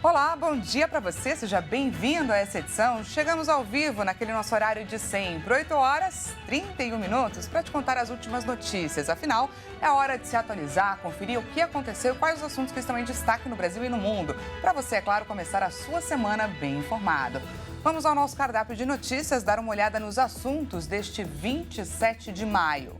Olá, bom dia para você, seja bem-vindo a essa edição. Chegamos ao vivo naquele nosso horário de sempre, 8 horas 31 minutos, para te contar as últimas notícias. Afinal, é hora de se atualizar, conferir o que aconteceu e quais os assuntos que estão em destaque no Brasil e no mundo. Para você, é claro, começar a sua semana bem informado. Vamos ao nosso cardápio de notícias, dar uma olhada nos assuntos deste 27 de maio.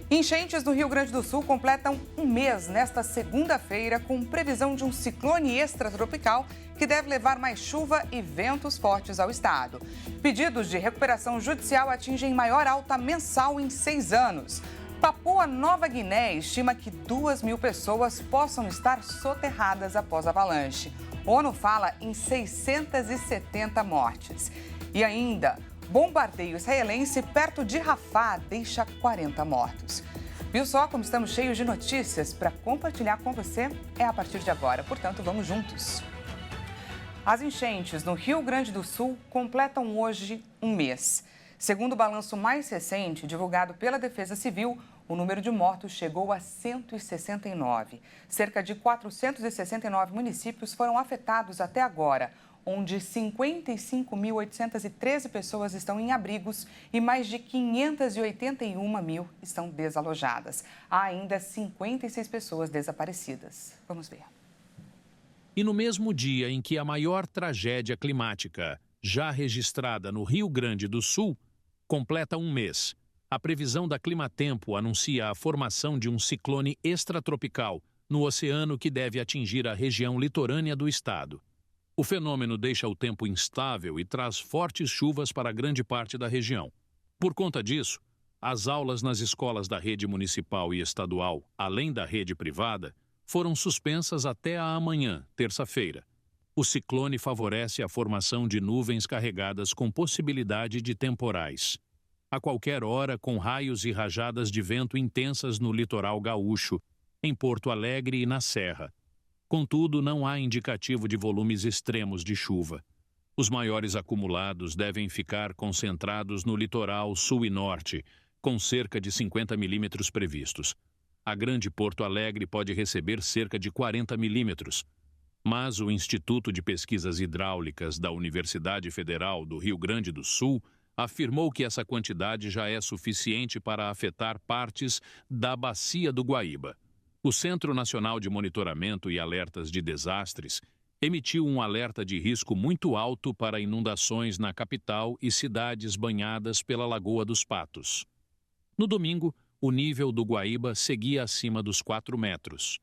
Enchentes no Rio Grande do Sul completam um mês nesta segunda-feira, com previsão de um ciclone extratropical que deve levar mais chuva e ventos fortes ao estado. Pedidos de recuperação judicial atingem maior alta mensal em 6 anos. Papua Nova Guiné estima que 2.000 pessoas possam estar soterradas após avalanche. ONU fala em 670 mortes. E ainda, bombardeio israelense perto de Rafah deixa 40 mortos. Viu só como estamos cheios de notícias para compartilhar com você? É a partir de agora, portanto, vamos juntos. As enchentes no Rio Grande do Sul completam hoje um mês. Segundo o balanço mais recente, divulgado pela Defesa Civil, o número de mortos chegou a 169. Cerca de 469 municípios foram afetados até agora, onde 55.813 pessoas estão em abrigos e mais de 581 mil estão desalojadas. Há ainda 56 pessoas desaparecidas. Vamos ver. E no mesmo dia em que a maior tragédia climática já registrada no Rio Grande do Sul completa um mês, a previsão da Climatempo anuncia a formação de um ciclone extratropical no oceano que deve atingir a região litorânea do estado. O fenômeno deixa o tempo instável e traz fortes chuvas para grande parte da região. Por conta disso, as aulas nas escolas da rede municipal e estadual, além da rede privada, foram suspensas até a amanhã, terça-feira. O ciclone favorece a formação de nuvens carregadas com possibilidade de temporais. A qualquer hora, com raios e rajadas de vento intensas no litoral gaúcho, em Porto Alegre e na Serra. Contudo, não há indicativo de volumes extremos de chuva. Os maiores acumulados devem ficar concentrados no litoral sul e norte, com cerca de 50 milímetros previstos. A Grande Porto Alegre pode receber cerca de 40 milímetros. Mas o Instituto de Pesquisas Hidráulicas da Universidade Federal do Rio Grande do Sul afirmou que essa quantidade já é suficiente para afetar partes da Bacia do Guaíba. O Centro Nacional de Monitoramento e Alertas de Desastres emitiu um alerta de risco muito alto para inundações na capital e cidades banhadas pela Lagoa dos Patos. No domingo, o nível do Guaíba seguia acima dos 4 metros.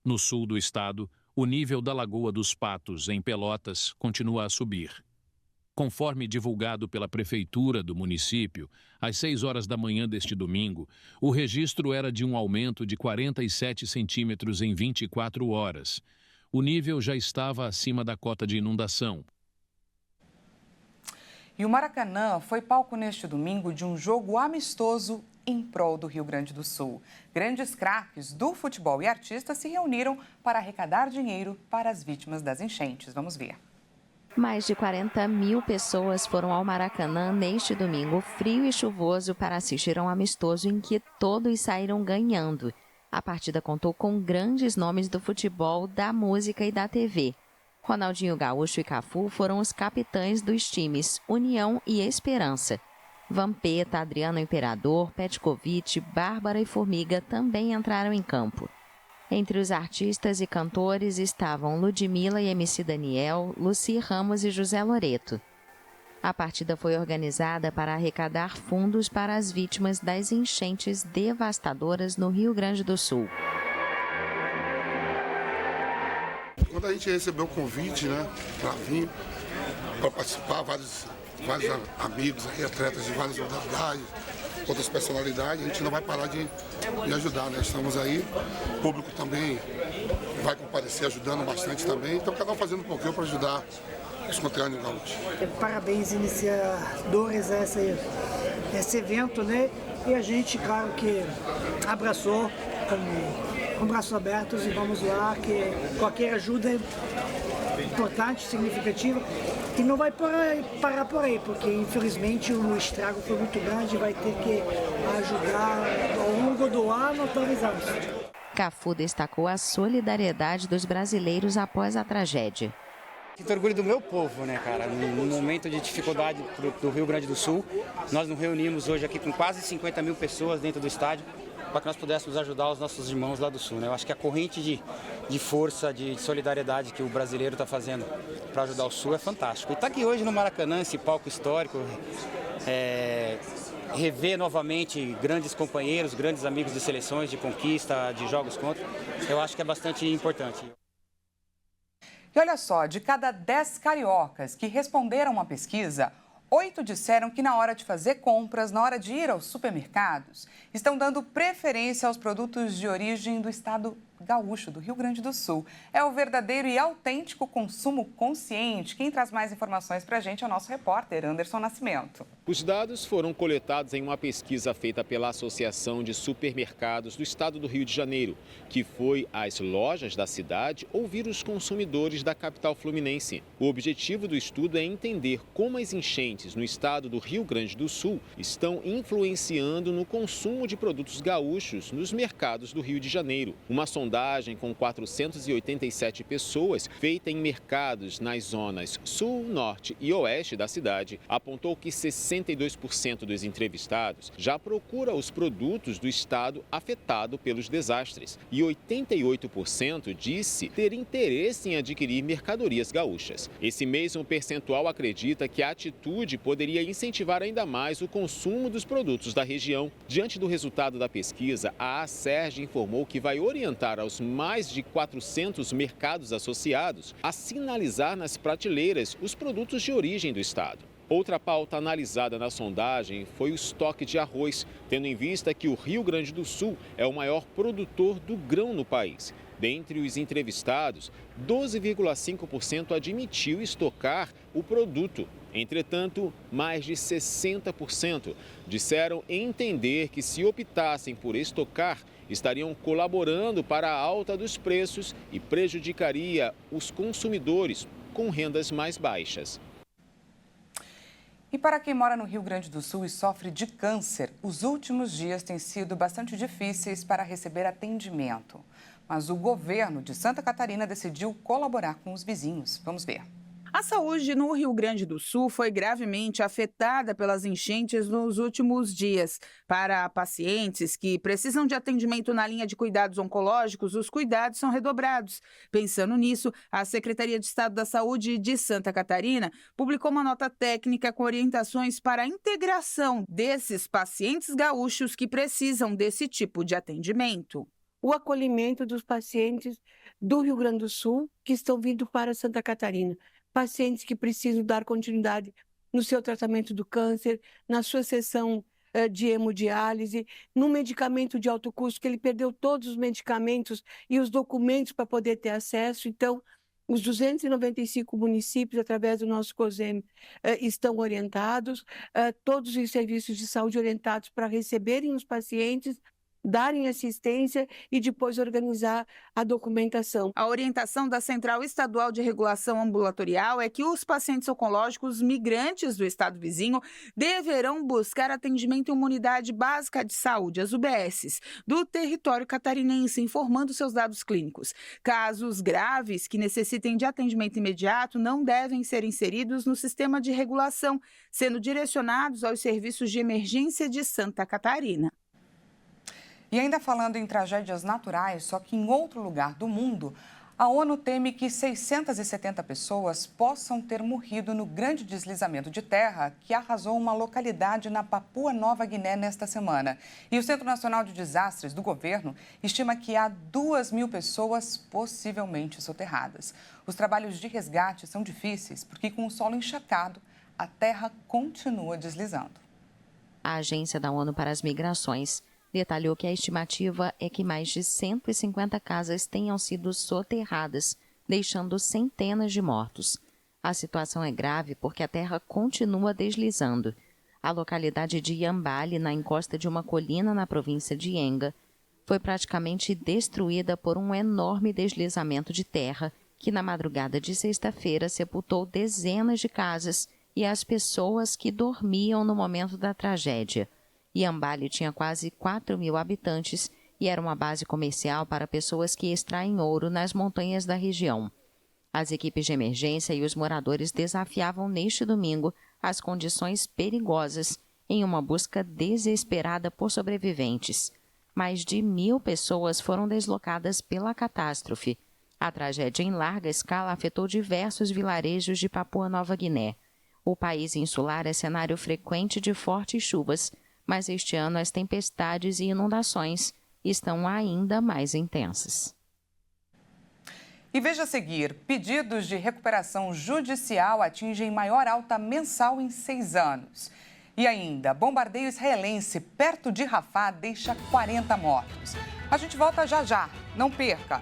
No sul do estado, o nível da Lagoa dos Patos, em Pelotas, continua a subir. Conforme divulgado pela prefeitura do município, às 6 horas da manhã deste domingo, o registro era de um aumento de 47 centímetros em 24 horas. O nível já estava acima da cota de inundação. E o Maracanã foi palco neste domingo de um jogo amistoso em prol do Rio Grande do Sul. Grandes craques do futebol e artistas se reuniram para arrecadar dinheiro para as vítimas das enchentes. Vamos ver. Mais de 40 mil pessoas foram ao Maracanã neste domingo frio e chuvoso para assistir a um amistoso em que todos saíram ganhando. A partida contou com grandes nomes do futebol, da música e da TV. Ronaldinho Gaúcho e Cafu foram os capitães dos times União e Esperança. Vampeta, Adriano Imperador, Petkovic, Bárbara e Formiga também entraram em campo. Entre os artistas e cantores estavam Ludmilla e MC Daniel, Lucy Ramos e José Loreto. A partida foi organizada para arrecadar fundos para as vítimas das enchentes devastadoras no Rio Grande do Sul. Quando a gente recebeu o convite, para vir, para participar, vários amigos, atletas de várias modalidades, outras personalidades, a gente não vai parar de ajudar, Estamos aí, o público também vai comparecer ajudando bastante também, então cada um fazendo um pouquinho para ajudar os conterrâneos gaúchos. Parabéns, iniciadores, a esse evento, E a gente, claro que abraçou com braços abertos e vamos lá, que qualquer ajuda é importante, significativa. E não vai parar por aí, porque infelizmente o estrago foi muito grande e vai ter que ajudar ao longo do ano, atualizando. Cafu destacou a solidariedade dos brasileiros após a tragédia. Sinto orgulho do meu povo, né, cara? No momento de dificuldade do Rio Grande do Sul, nós nos reunimos hoje aqui com quase 50 mil pessoas dentro do estádio para que nós pudéssemos ajudar os nossos irmãos lá do Sul, né? Eu acho que a corrente de força, de solidariedade que o brasileiro está fazendo para ajudar o Sul é fantástico. E estar aqui hoje no Maracanã, esse palco histórico, rever novamente grandes companheiros, grandes amigos de seleções, de conquista, de jogos contra, eu acho que é bastante importante. E olha só, de cada 10 cariocas que responderam uma pesquisa, 8 disseram que na hora de fazer compras, na hora de ir aos supermercados, estão dando preferência aos produtos de origem do estado gaúcho, do Rio Grande do Sul. É o verdadeiro e autêntico consumo consciente. Quem traz mais informações para a gente é o nosso repórter, Anderson Nascimento. Os dados foram coletados em uma pesquisa feita pela Associação de Supermercados do Estado do Rio de Janeiro, que foi às lojas da cidade ouvir os consumidores da capital fluminense. O objetivo do estudo é entender como as enchentes no estado do Rio Grande do Sul estão influenciando no consumo de produtos gaúchos nos mercados do Rio de Janeiro. Uma sondagem com 487 pessoas, feita em mercados nas zonas sul, norte e oeste da cidade, apontou que 62% dos entrevistados já procura os produtos do estado afetado pelos desastres e 88% disse ter interesse em adquirir mercadorias gaúchas. Esse mesmo percentual acredita que a atitude poderia incentivar ainda mais o consumo dos produtos da região. Diante do resultado da pesquisa, a Acerj informou que vai orientar aos mais de 400 mercados associados a sinalizar nas prateleiras os produtos de origem do estado. Outra pauta analisada na sondagem foi o estoque de arroz, tendo em vista que o Rio Grande do Sul é o maior produtor do grão no país. Dentre os entrevistados, 12,5% admitiu estocar o produto. Entretanto, mais de 60% disseram entender que, se optassem por estocar, estariam colaborando para a alta dos preços e prejudicaria os consumidores com rendas mais baixas. E para quem mora no Rio Grande do Sul e sofre de câncer, os últimos dias têm sido bastante difíceis para receber atendimento. Mas o governo de Santa Catarina decidiu colaborar com os vizinhos. Vamos ver. A saúde no Rio Grande do Sul foi gravemente afetada pelas enchentes nos últimos dias. Para pacientes que precisam de atendimento na linha de cuidados oncológicos, os cuidados são redobrados. Pensando nisso, a Secretaria de Estado da Saúde de Santa Catarina publicou uma nota técnica com orientações para a integração desses pacientes gaúchos que precisam desse tipo de atendimento. O acolhimento dos pacientes do Rio Grande do Sul que estão vindo para Santa Catarina. Pacientes que precisam dar continuidade no seu tratamento do câncer, na sua sessão de hemodiálise, no medicamento de alto custo, que ele perdeu todos os medicamentos e os documentos para poder ter acesso. Então, os 295 municípios, através do nosso COSEM, estão orientados, todos os serviços de saúde orientados para receberem os pacientes, darem assistência e depois organizar a documentação. A orientação da Central Estadual de Regulação Ambulatorial é que os pacientes oncológicos migrantes do estado vizinho deverão buscar atendimento em uma unidade básica de saúde, as UBSs, do território catarinense, informando seus dados clínicos. Casos graves que necessitem de atendimento imediato não devem ser inseridos no sistema de regulação, sendo direcionados aos serviços de emergência de Santa Catarina. E ainda falando em tragédias naturais, só que em outro lugar do mundo, a ONU teme que 670 pessoas possam ter morrido no grande deslizamento de terra que arrasou uma localidade na Papua Nova Guiné nesta semana. E o Centro Nacional de Desastres do governo estima que há 2.000 pessoas possivelmente soterradas. Os trabalhos de resgate são difíceis porque, com o solo encharcado, a terra continua deslizando. A Agência da ONU para as Migrações detalhou que a estimativa é que mais de 150 casas tenham sido soterradas, deixando centenas de mortos. A situação é grave porque a terra continua deslizando. A localidade de Yambali, na encosta de uma colina na província de Enga, foi praticamente destruída por um enorme deslizamento de terra que, na madrugada de sexta-feira, sepultou dezenas de casas e as pessoas que dormiam no momento da tragédia. Yambali tinha quase 4.000 habitantes e era uma base comercial para pessoas que extraem ouro nas montanhas da região. As equipes de emergência e os moradores desafiavam neste domingo as condições perigosas em uma busca desesperada por sobreviventes. Mais de 1.000 pessoas foram deslocadas pela catástrofe. A tragédia em larga escala afetou diversos vilarejos de Papua Nova Guiné. O país insular é cenário frequente de fortes chuvas, mas este ano as tempestades e inundações estão ainda mais intensas. E veja a seguir, pedidos de recuperação judicial atingem maior alta mensal em 6 anos. E ainda, bombardeio israelense perto de Rafah deixa 40 mortos. A gente volta já já, não perca!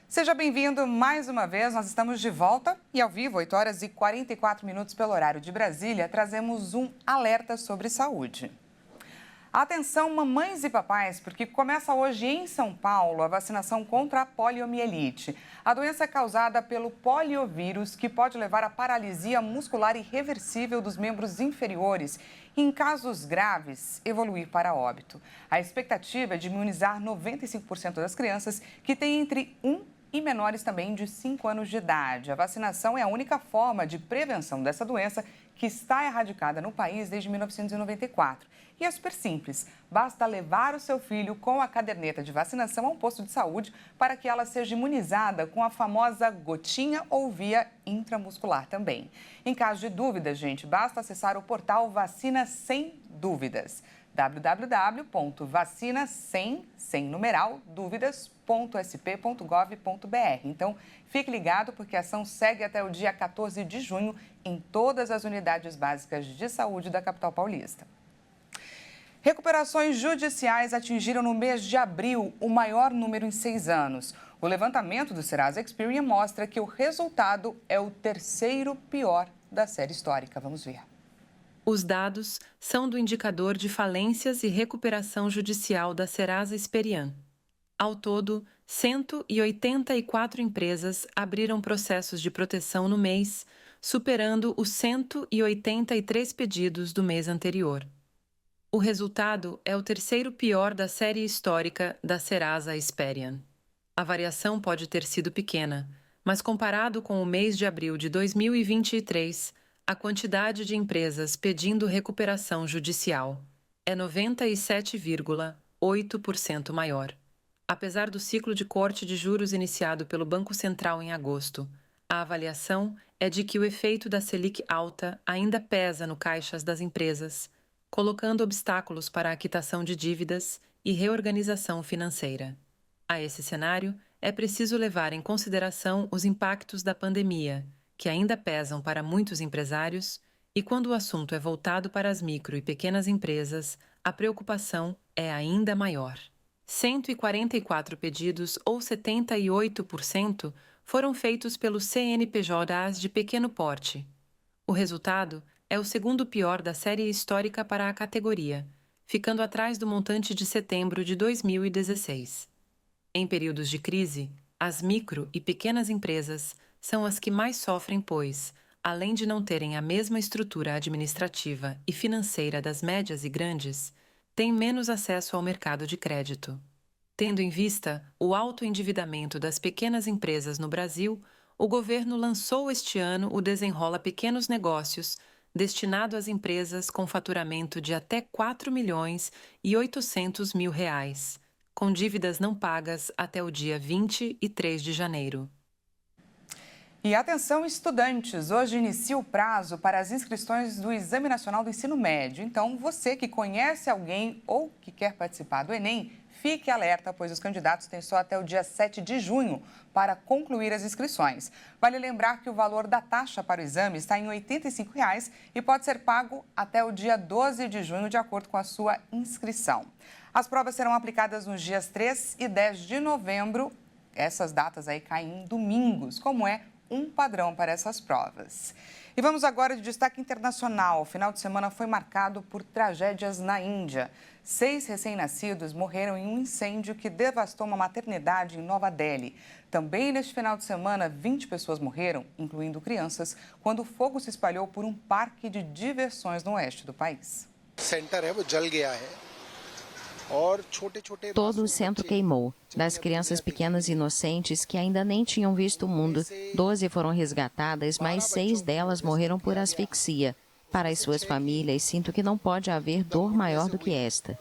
Seja bem-vindo mais uma vez, nós estamos de volta e ao vivo, 8 horas e 44 minutos pelo horário de Brasília, trazemos um alerta sobre saúde. Atenção, mamães e papais, porque começa hoje em São Paulo a vacinação contra a poliomielite. A doença é causada pelo poliovírus, que pode levar à paralisia muscular irreversível dos membros inferiores e, em casos graves, evoluir para óbito. A expectativa é de imunizar 95% das crianças que têm entre 1 e menores também de 5 anos de idade. A vacinação é a única forma de prevenção dessa doença que está erradicada no país desde 1994. E é super simples, basta levar o seu filho com a caderneta de vacinação a um posto de saúde para que ela seja imunizada com a famosa gotinha ou via intramuscular também. Em caso de dúvidas, gente, basta acessar o portal Vacina Sem Dúvidas. www.vacina-sem-dúvidas.sp.gov.br. Então, fique ligado porque a ação segue até o dia 14 de junho em todas as unidades básicas de saúde da capital paulista. Recuperações judiciais atingiram no mês de abril o maior número em 6 anos. O levantamento do Serasa Experian mostra que o resultado é o terceiro pior da série histórica. Vamos ver. Os dados são do indicador de falências e recuperação judicial da Serasa Experian. Ao todo, 184 empresas abriram processos de proteção no mês, superando os 183 pedidos do mês anterior. O resultado é o terceiro pior da série histórica da Serasa Experian. A variação pode ter sido pequena, mas comparado com o mês de abril de 2023, a quantidade de empresas pedindo recuperação judicial é 97,8% maior. Apesar do ciclo de corte de juros iniciado pelo Banco Central em agosto, a avaliação é de que o efeito da Selic alta ainda pesa no caixas das empresas, colocando obstáculos para a quitação de dívidas e reorganização financeira. A esse cenário, é preciso levar em consideração os impactos da pandemia, que ainda pesam para muitos empresários, e quando o assunto é voltado para as micro e pequenas empresas, a preocupação é ainda maior. 144 pedidos, ou 78%, foram feitos pelos CNPJs de pequeno porte. O resultado é o segundo pior da série histórica para a categoria, ficando atrás do montante de setembro de 2016. Em períodos de crise, as micro e pequenas empresas são as que mais sofrem, pois, além de não terem a mesma estrutura administrativa e financeira das médias e grandes, têm menos acesso ao mercado de crédito. Tendo em vista o alto endividamento das pequenas empresas no Brasil, o governo lançou este ano o Desenrola Pequenos Negócios, destinado às empresas com faturamento de até R$ 4.800.000, com dívidas não pagas até o dia 23 de janeiro. E atenção, estudantes! Hoje inicia o prazo para as inscrições do Exame Nacional do Ensino Médio. Então, você que conhece alguém ou que quer participar do Enem, fique alerta, pois os candidatos têm só até o dia 7 de junho para concluir as inscrições. Vale lembrar que o valor da taxa para o exame está em R$ 85 e pode ser pago até o dia 12 de junho, de acordo com a sua inscrição. As provas serão aplicadas nos dias 3 e 10 de novembro. Essas datas aí caem em domingos, como é um padrão para essas provas. E vamos agora de destaque internacional. O final de semana foi marcado por tragédias na Índia. 6 recém-nascidos morreram em um incêndio que devastou uma maternidade em Nova Delhi. Também neste final de semana, 20 pessoas morreram, incluindo crianças, quando o fogo se espalhou por um parque de diversões no oeste do país. Todo o centro queimou. Das crianças pequenas e inocentes que ainda nem tinham visto o mundo, 12 foram resgatadas, mas 6 delas morreram por asfixia. Para as suas famílias, sinto que não pode haver dor maior do que esta.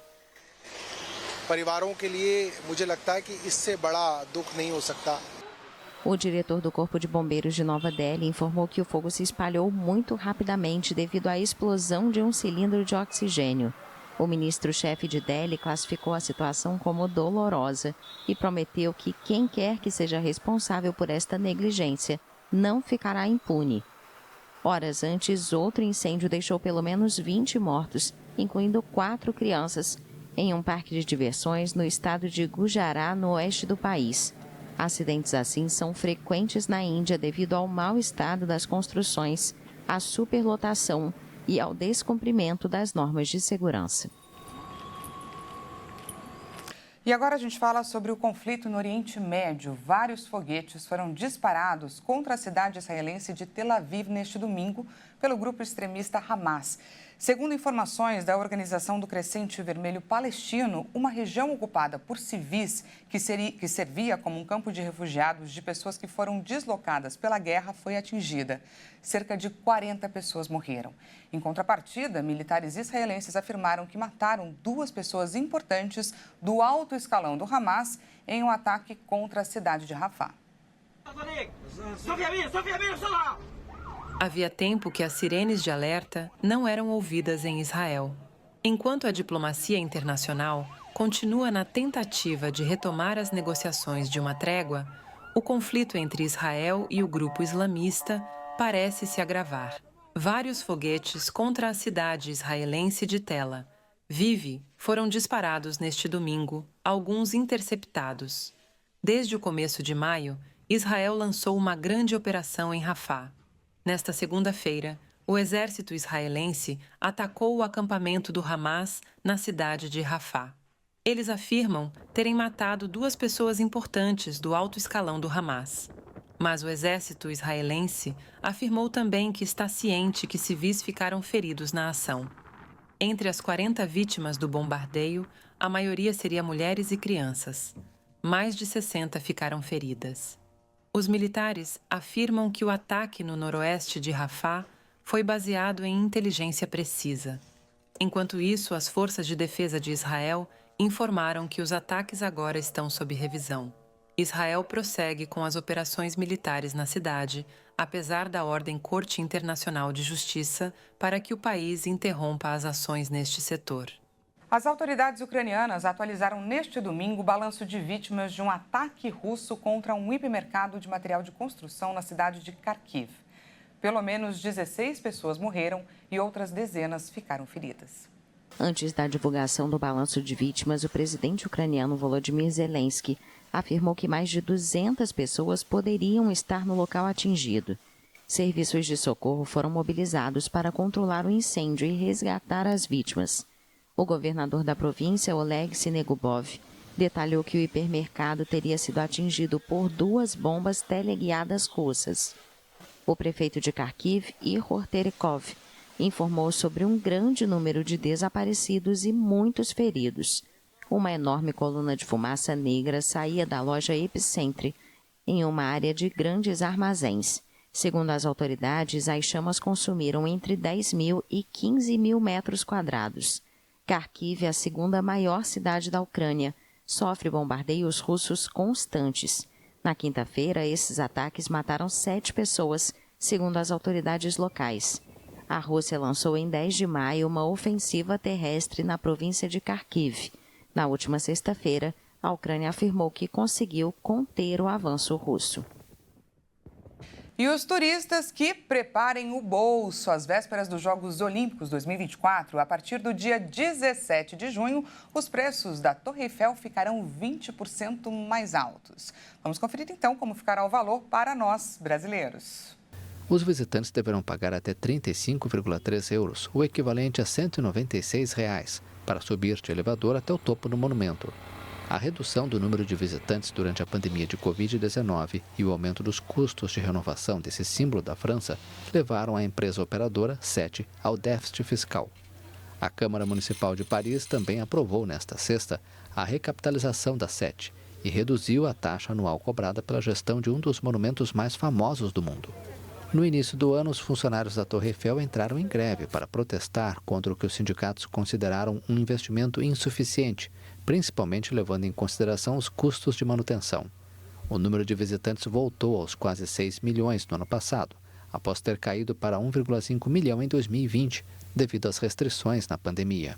O diretor do Corpo de Bombeiros de Nova Delhi informou que o fogo se espalhou muito rapidamente devido à explosão de um cilindro de oxigênio. O ministro-chefe de Delhi classificou a situação como dolorosa e prometeu que quem quer que seja responsável por esta negligência não ficará impune. Horas antes, outro incêndio deixou pelo menos 20 mortos, incluindo 4 crianças, em um parque de diversões no estado de Gujarat, no oeste do país. Acidentes assim são frequentes na Índia devido ao mau estado das construções, à superlotação e ao descumprimento das normas de segurança. E agora a gente fala sobre o conflito no Oriente Médio. Vários foguetes foram disparados contra a cidade israelense de Tel Aviv neste domingo pelo grupo extremista Hamas. Segundo informações da Organização do Crescente Vermelho Palestino, uma região ocupada por civis que servia como um campo de refugiados de pessoas que foram deslocadas pela guerra foi atingida. Cerca de 40 pessoas morreram. Em contrapartida, militares israelenses afirmaram que mataram 2 pessoas importantes do alto escalão do Hamas em um ataque contra a cidade de Rafah. Havia tempo que as sirenes de alerta não eram ouvidas em Israel. Enquanto a diplomacia internacional continua na tentativa de retomar as negociações de uma trégua, o conflito entre Israel e o grupo islamista parece se agravar. Vários foguetes contra a cidade israelense de Tel Aviv foram disparados neste domingo, alguns interceptados. Desde o começo de maio, Israel lançou uma grande operação em Rafah. Nesta segunda-feira, o exército israelense atacou o acampamento do Hamas na cidade de Rafah. Eles afirmam terem matado 2 pessoas importantes do alto escalão do Hamas. Mas o exército israelense afirmou também que está ciente que civis ficaram feridos na ação. Entre as 40 vítimas do bombardeio, a maioria seria mulheres e crianças. Mais de 60 ficaram feridas. Os militares afirmam que o ataque no noroeste de Rafah foi baseado em inteligência precisa. Enquanto isso, as forças de defesa de Israel informaram que os ataques agora estão sob revisão. Israel prossegue com as operações militares na cidade, apesar da ordem Corte Internacional de Justiça para que o país interrompa as ações neste setor. As autoridades ucranianas atualizaram neste domingo o balanço de vítimas de um ataque russo contra um hipermercado de material de construção na cidade de Kharkiv. Pelo menos 16 pessoas morreram e outras dezenas ficaram feridas. Antes da divulgação do balanço de vítimas, o presidente ucraniano Volodymyr Zelensky afirmou que mais de 200 pessoas poderiam estar no local atingido. Serviços de socorro foram mobilizados para controlar o incêndio e resgatar as vítimas. O governador da província, Oleg Sinegubov, detalhou que o hipermercado teria sido atingido por 2 bombas teleguiadas russas. O prefeito de Kharkiv, Ihor Terekov, informou sobre um grande número de desaparecidos e muitos feridos. Uma enorme coluna de fumaça negra saía da loja Epicentri, em uma área de grandes armazéns. Segundo as autoridades, as chamas consumiram entre 10 mil e 15 mil metros quadrados. Kharkiv é a segunda maior cidade da Ucrânia. Sofre bombardeios russos constantes. Na quinta-feira, esses ataques mataram 7 pessoas, segundo as autoridades locais. A Rússia lançou em 10 de maio uma ofensiva terrestre na província de Kharkiv. Na última sexta-feira, a Ucrânia afirmou que conseguiu conter o avanço russo. E os turistas que preparem o bolso às vésperas dos Jogos Olímpicos 2024, a partir do dia 17 de junho, os preços da Torre Eiffel ficarão 20% mais altos. Vamos conferir então como ficará o valor para nós, brasileiros. Os visitantes deverão pagar até 35,3 euros, o equivalente a R$ 196, para subir de elevador até o topo do monumento. A redução do número de visitantes durante a pandemia de Covid-19 e o aumento dos custos de renovação desse símbolo da França levaram a empresa operadora, SET, ao déficit fiscal. A Câmara Municipal de Paris também aprovou nesta sexta a recapitalização da SET e reduziu a taxa anual cobrada pela gestão de um dos monumentos mais famosos do mundo. No início do ano, os funcionários da Torre Eiffel entraram em greve para protestar contra o que os sindicatos consideraram um investimento insuficiente, principalmente levando em consideração os custos de manutenção. O número de visitantes voltou aos quase 6 milhões no ano passado, após ter caído para 1,5 milhão em 2020, devido às restrições na pandemia.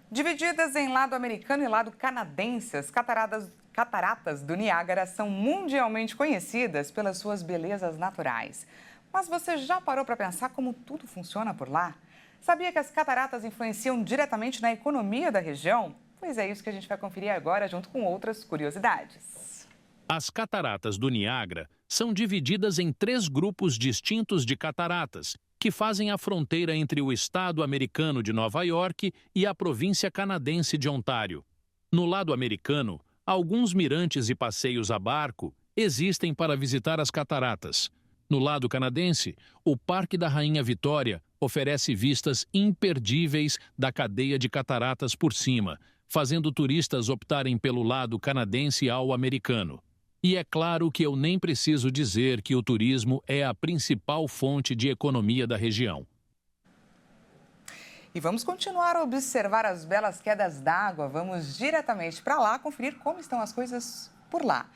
Divididas em lado americano e lado canadense, as cataratas do Niágara são mundialmente conhecidas pelas suas belezas naturais. Mas você já parou para pensar como tudo funciona por lá? Sabia que as cataratas influenciam diretamente na economia da região? Pois é isso que a gente vai conferir agora, junto com outras curiosidades. As cataratas do Niágara são divididas em 3 grupos distintos de cataratas, que fazem a fronteira entre o estado americano de Nova York e a província canadense de Ontário. No lado americano, alguns mirantes e passeios a barco existem para visitar as cataratas. No lado canadense, o Parque da Rainha Vitória oferece vistas imperdíveis da cadeia de cataratas por cima, fazendo turistas optarem pelo lado canadense ao americano. E é claro que eu nem preciso dizer que o turismo é a principal fonte de economia da região. E vamos continuar a observar as belas quedas d'água. Vamos diretamente para lá conferir como estão as coisas por lá.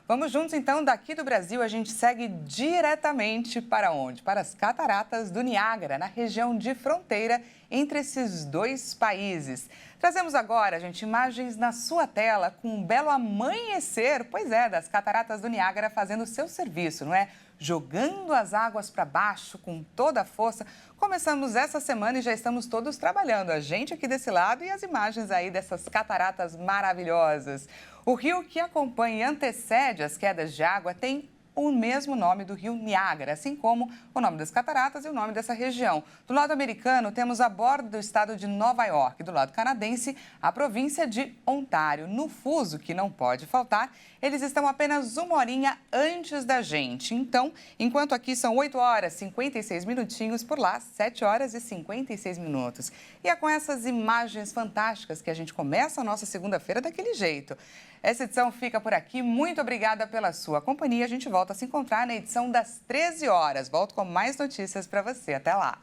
Vamos juntos, então, daqui do Brasil, a gente segue diretamente para onde? Para as cataratas do Niágara, na região de fronteira entre esses 2 países. Trazemos agora, gente, imagens na sua tela com um belo amanhecer, pois é, das cataratas do Niágara fazendo o seu serviço, não é? Jogando as águas para baixo com toda a força. Começamos essa semana e já estamos todos trabalhando, a gente aqui desse lado e as imagens aí dessas cataratas maravilhosas. O rio que acompanha e antecede as quedas de água tem o mesmo nome do rio Niágara, assim como o nome das cataratas e o nome dessa região. Do lado americano, temos a borda do estado de Nova York. Do lado canadense, a província de Ontário. No fuso, que não pode faltar, eles estão apenas 1 horinha antes da gente. Então, enquanto aqui são 8 horas e 56 minutinhos, por lá, 7 horas e 56 minutos. E é com essas imagens fantásticas que a gente começa a nossa segunda-feira daquele jeito. Essa edição fica por aqui. Muito obrigada pela sua companhia. A gente volta a se encontrar na edição das 13 horas. Volto com mais notícias para você. Até lá.